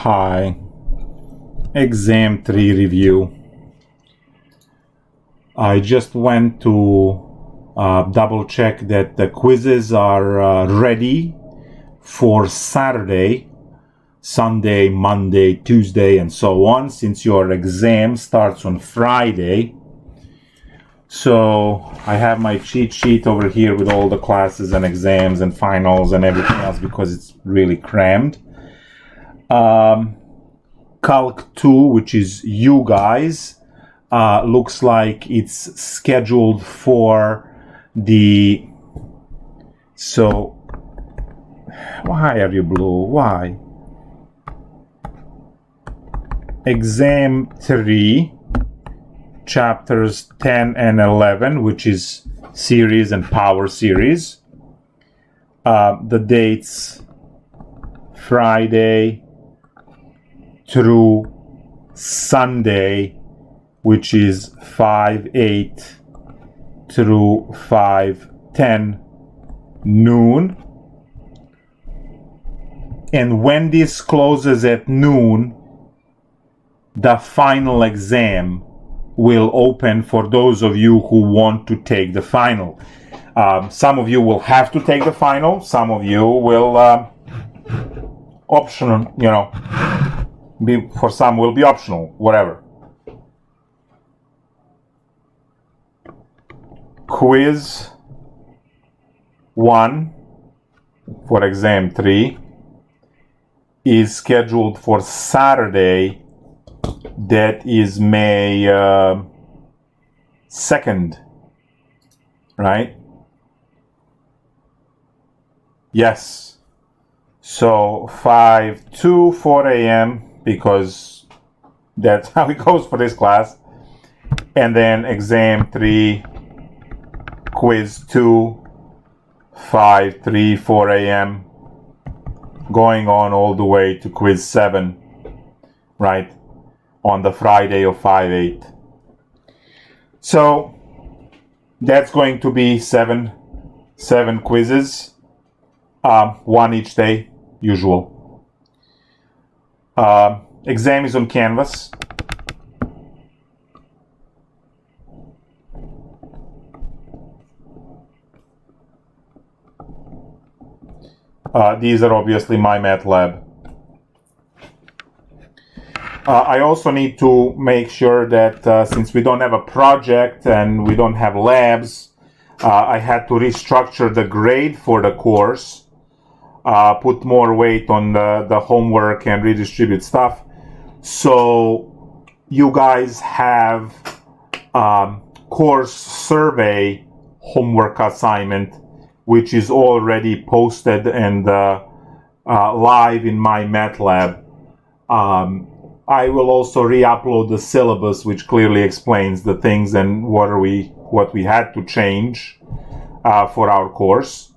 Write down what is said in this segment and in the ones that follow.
Hi, exam 3 review. I just went to double check that the quizzes are ready for Saturday, Sunday, Monday, Tuesday, and so on, since your exam starts on Friday. So I have my cheat sheet over here with all the classes and exams and finals and everything else because it's really crammed. Calc2, which is you guys, looks like it's scheduled for the... So, why are you blue? Why? Exam 3, chapters 10 and 11, which is series and power series. The dates Friday through Sunday, which is 5/8 through 5/10 noon. And when this closes at noon, the final exam will open for those of you who want to take the final. Some of you will have to take the final. Some of you will optional, for some will be optional, whatever. Quiz 1 for exam 3 is scheduled for Saturday, that is May 2nd, right? Yes. So 5 to 4 a.m. because that's how it goes for this class. And then exam 3, quiz 2, 5, 3, 4 a.m. going on all the way to quiz 7, right? On the Friday of 5/8. So that's going to be seven quizzes, one each day, usual. Exam is on Canvas. These are obviously MyMathLab. I also need to make sure that since we don't have a project and we don't have labs, I had to restructure the grade for the course, put more weight on the homework and redistribute stuff. So you guys have course survey homework assignment, which is already posted and live in MyMathLab. I will also re-upload the syllabus, which clearly explains the things and what we had to change for our course.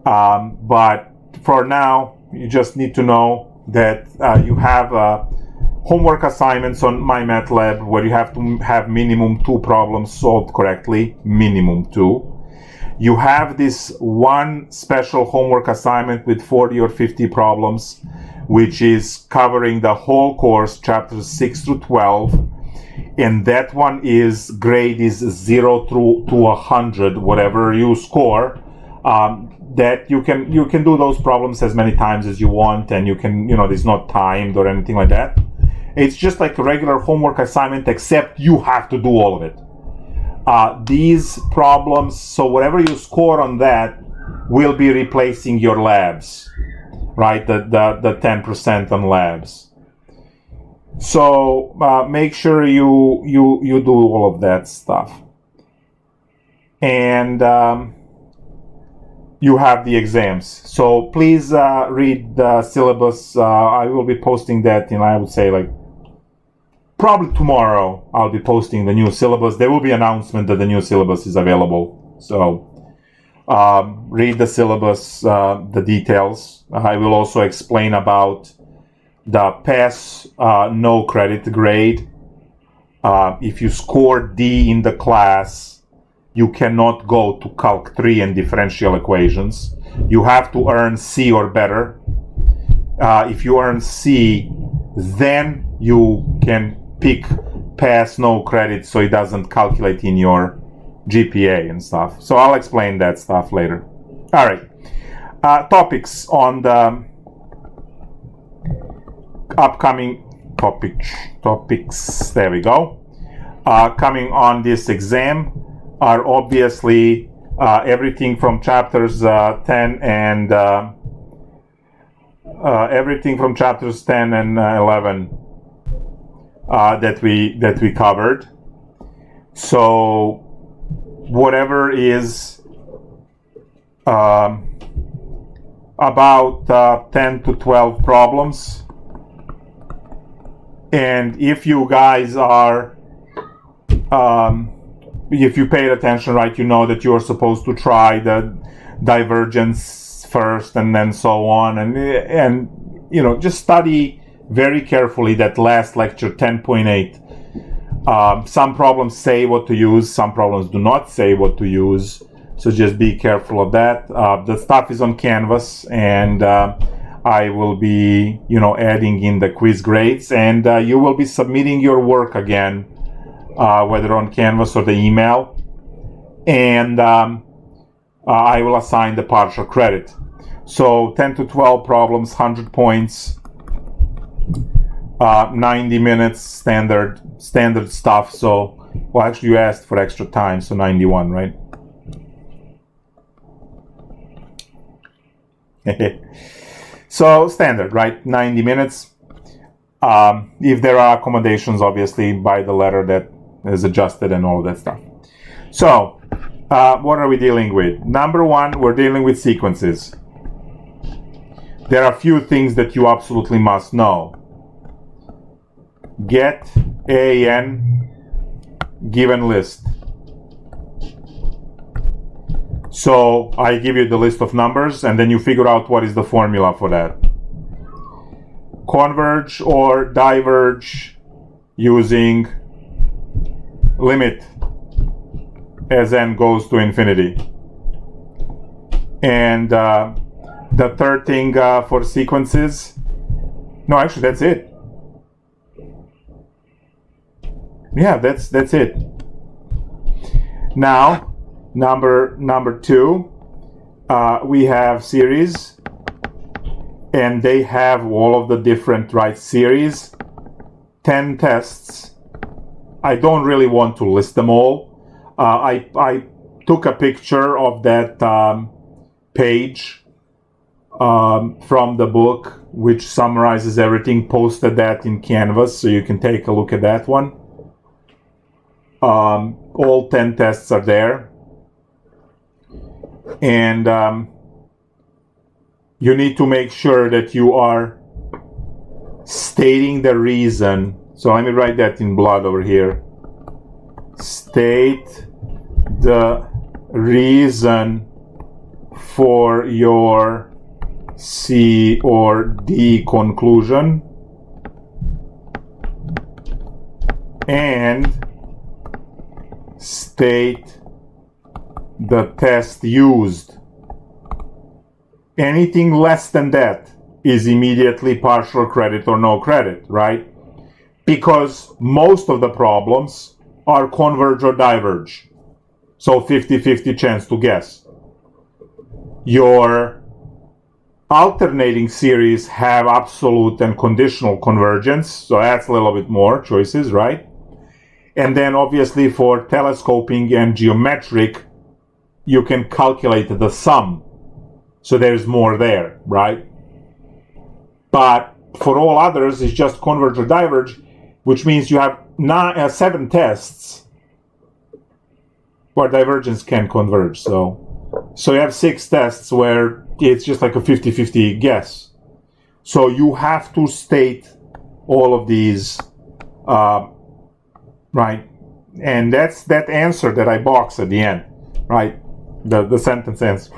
But for now, you just need to know that you have homework assignments on MyMathLab where you have to have minimum 2 problems solved correctly, minimum 2. You have this one special homework assignment with 40 or 50 problems, which is covering the whole course, chapters 6 through 12. And that one is grade is 0 through to 100, whatever you score. That you can do those problems as many times as you want, and you can, it's not timed or anything like that. It's just like a regular homework assignment, except you have to do all of it. These problems, so whatever you score on that will be replacing your labs, right? The 10% on labs. So make sure you do all of that stuff. And you have the exams. So please read the syllabus. I will be posting that in, I would say, probably tomorrow. I'll be posting the new syllabus. There will be an announcement that the new syllabus is available. So read the syllabus, the details. I will also explain about the pass no credit grade. If you score D in the class, you cannot go to Calc 3 and differential equations. You have to earn C or better. if you earn C, then you can pick pass, no credit, so it doesn't calculate in your GPA and stuff. So I'll explain that stuff later. All right. Topics on the upcoming topics. There we go. Coming on this exam are obviously everything from chapters 10 and 11 that we covered. So whatever is about 10 to 12 problems, and if you guys are if you paid attention, right, you know that you are supposed to try the divergence first and then so on, and just study very carefully that last lecture 10.8. Some problems say what to use, some problems do not say what to use, so just be careful of that. The stuff is on Canvas, and I will be adding in the quiz grades, and you will be submitting your work again, whether on Canvas or the email, and I will assign the partial credit. So 10 to 12 problems, 100 points, 90 minutes, standard stuff. So, well, actually you asked for extra time, so 91, right? So standard, right? 90 minutes. If there are accommodations, obviously, by the letter that is adjusted and all that stuff. So, what are we dealing with? Number one, we're dealing with sequences. There are a few things that you absolutely must know. Get AN given list. So I give you the list of numbers, and then you figure out what is the formula for that. Converge or diverge using limit as n goes to infinity. And the third thing for sequences, no, actually that's it. Yeah, that's it. Now, number two, we have series, and they have all of the different series, 10 tests. I don't really want to list them all. I took a picture of that page from the book, which summarizes everything, posted that in Canvas, so you can take a look at that one. All 10 tests are there, and you need to make sure that you are stating the reason. So let me write that in blood over here. State the reason for your C or D conclusion, and state the test used. Anything less than that is immediately partial credit or no credit, right? Because most of the problems are converge or diverge. So 50-50 chance to guess. Your alternating series have absolute and conditional convergence, so that's a little bit more choices, right? And then obviously for telescoping and geometric, you can calculate the sum. So there's more there, right? But for all others, it's just converge or diverge, which means you have 7 tests where divergence can converge. So you have 6 tests where it's just like a 50-50 guess. So you have to state all of these, right? And that's that answer that I box at the end, right? The sentence answer.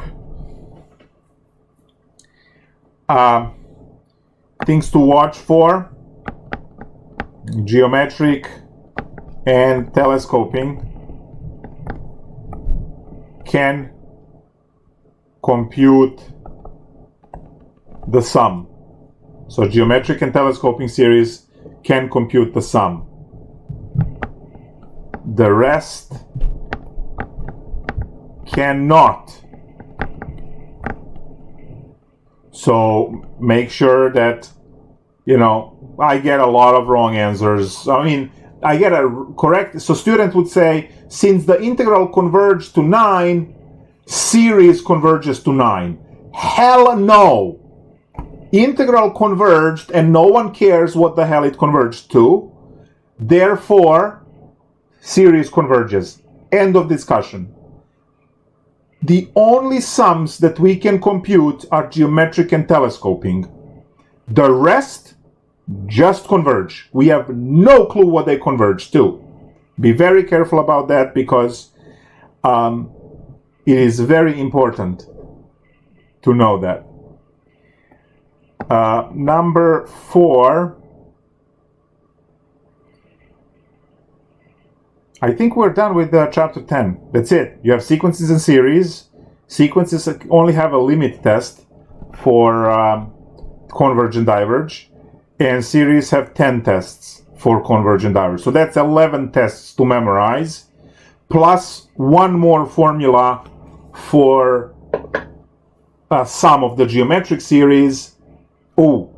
Things to watch for: geometric and telescoping can compute the sum. So geometric and telescoping series can compute the sum. The rest cannot. So make sure that, I get a lot of wrong answers. I get a correct. So student would say, since the integral converged to 9, series converges to 9. Hell no. Integral converged and no one cares what the hell it converged to. Therefore, series converges. End of discussion. The only sums that we can compute are geometric and telescoping. The rest just converge. We have no clue what they converge to. Be very careful about that because it is very important to know that. Number 4. I think we're done with chapter 10. That's it. You have sequences and series. Sequences only have a limit test for converge and diverge. And series have 10 tests for converge and diverge. So that's 11 tests to memorize. Plus one more formula for sum of the geometric series. Oh,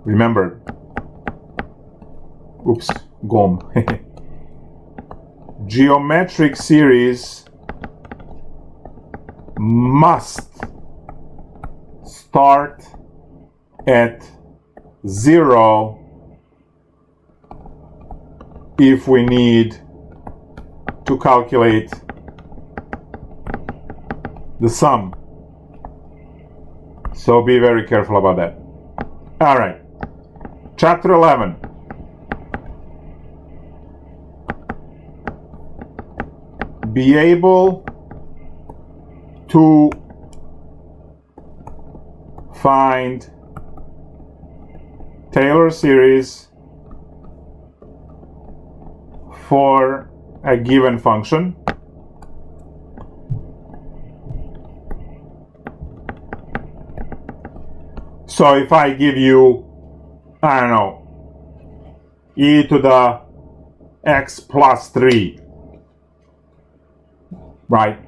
remember. Oops, gone. Geometric series must start at 0 if we need to calculate the sum. So be very careful about that. All right. Chapter 11. Be able to find Taylor series for a given function. So if I give you, I don't know, e to the x plus 3, right?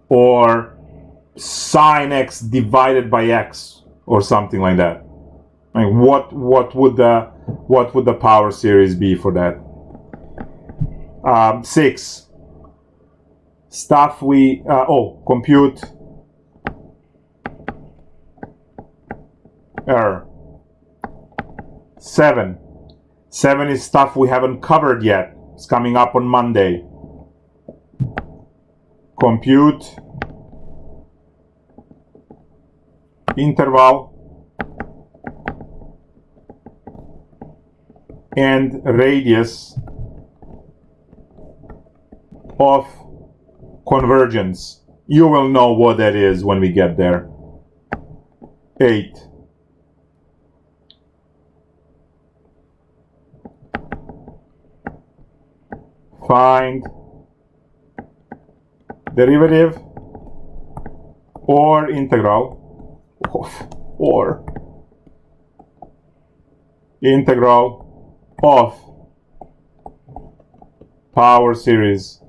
Or sine x divided by x, or something like that. I mean, what would the power series be for that? 6. Stuff we compute error. 7. 7 is stuff we haven't covered yet. It's coming up on Monday. Compute interval and radius of convergence. You will know what that is when we get there. 8. Find derivative or integral of power series.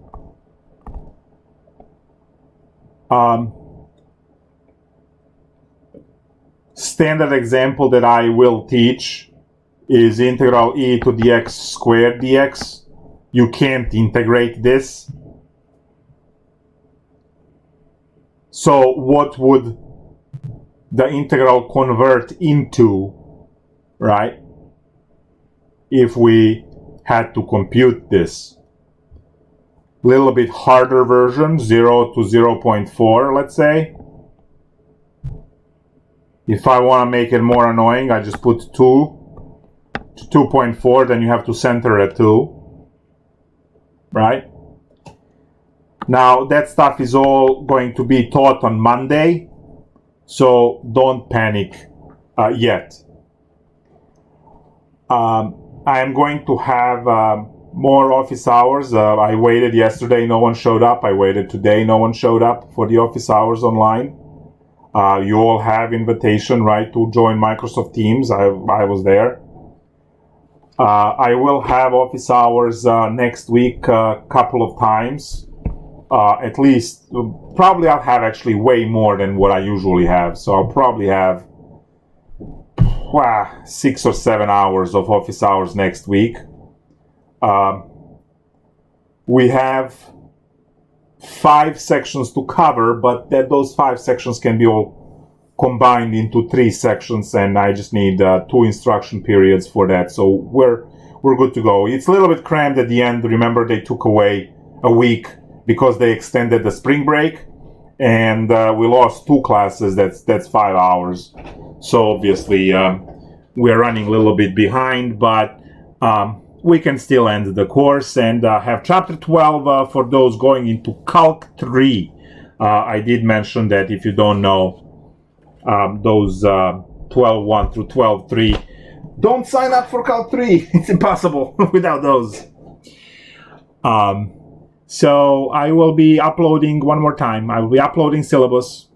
Standard example that I will teach is integral e to the x squared dx. You can't integrate this. So what would the integral convert into, right, if we had to compute this? Little bit harder version, 0 to 0.4, let's say. If I want to make it more annoying, I just put 2 to 2.4, then you have to center at 2. Right? Now, that stuff is all going to be taught on Monday, so don't panic yet. I am going to have more office hours. I waited yesterday, no one showed up. I waited today, no one showed up for the office hours online. You all have invitation, right, to join Microsoft Teams. I was there. I will have office hours next week a couple of times. At least, probably I'll have actually way more than what I usually have. So I'll probably have 6 or 7 hours of office hours next week. We have 5 sections to cover, but those 5 sections can be all combined into 3 sections, and I just need 2 instruction periods for that. So we're good to go. It's a little bit crammed at the end. Remember, they took away a week because they extended the spring break, and we lost 2 classes. That's 5 hours. So obviously we're running a little bit behind, but we can still end the course and have chapter 12 for those going into Calc3. I did mention that if you don't know those 12.1 through 12.3, don't sign up for Calc3. It's impossible without those. So I will be uploading one more time. I will be uploading syllabus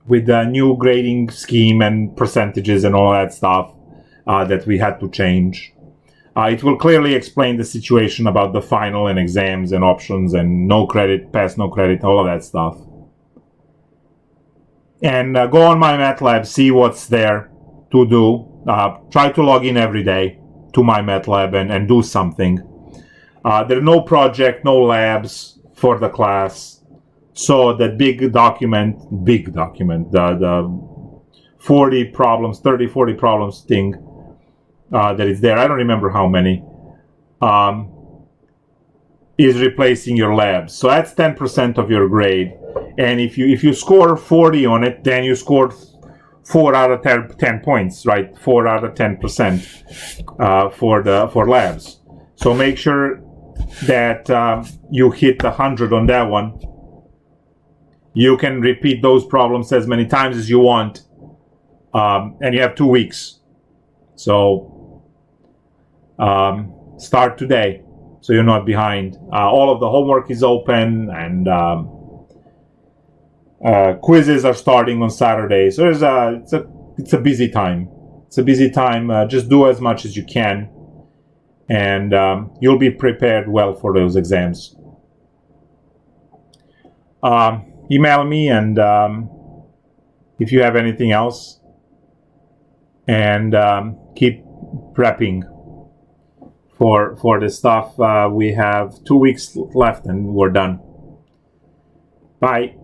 with the new grading scheme and percentages and all that stuff that we had to change. It will clearly explain the situation about the final and exams and options and no credit, pass, no credit, all of that stuff. And go on my MATLAB, see what's there to do. Try to log in every day to my MATLAB and do something. There are no project, no labs for the class. So that big document, the 40 problems, 30, 40 problems thing that is there, I don't remember how many, is replacing your labs. So that's 10% of your grade. And if you score 40 on it, then you scored 4 out of 10 points, right? 4 out of 10% for labs. So make sure that you hit 100 on that one. You can repeat those problems as many times as you want, and you have 2 weeks. So start today, so you're not behind. All of the homework is open, and quizzes are starting on Saturday. So it's a busy time. It's a busy time. Just do as much as you can, and you'll be prepared well for those exams. Email me, and if you have anything else, and keep prepping for the stuff. We have 2 weeks left, and we're done. Bye.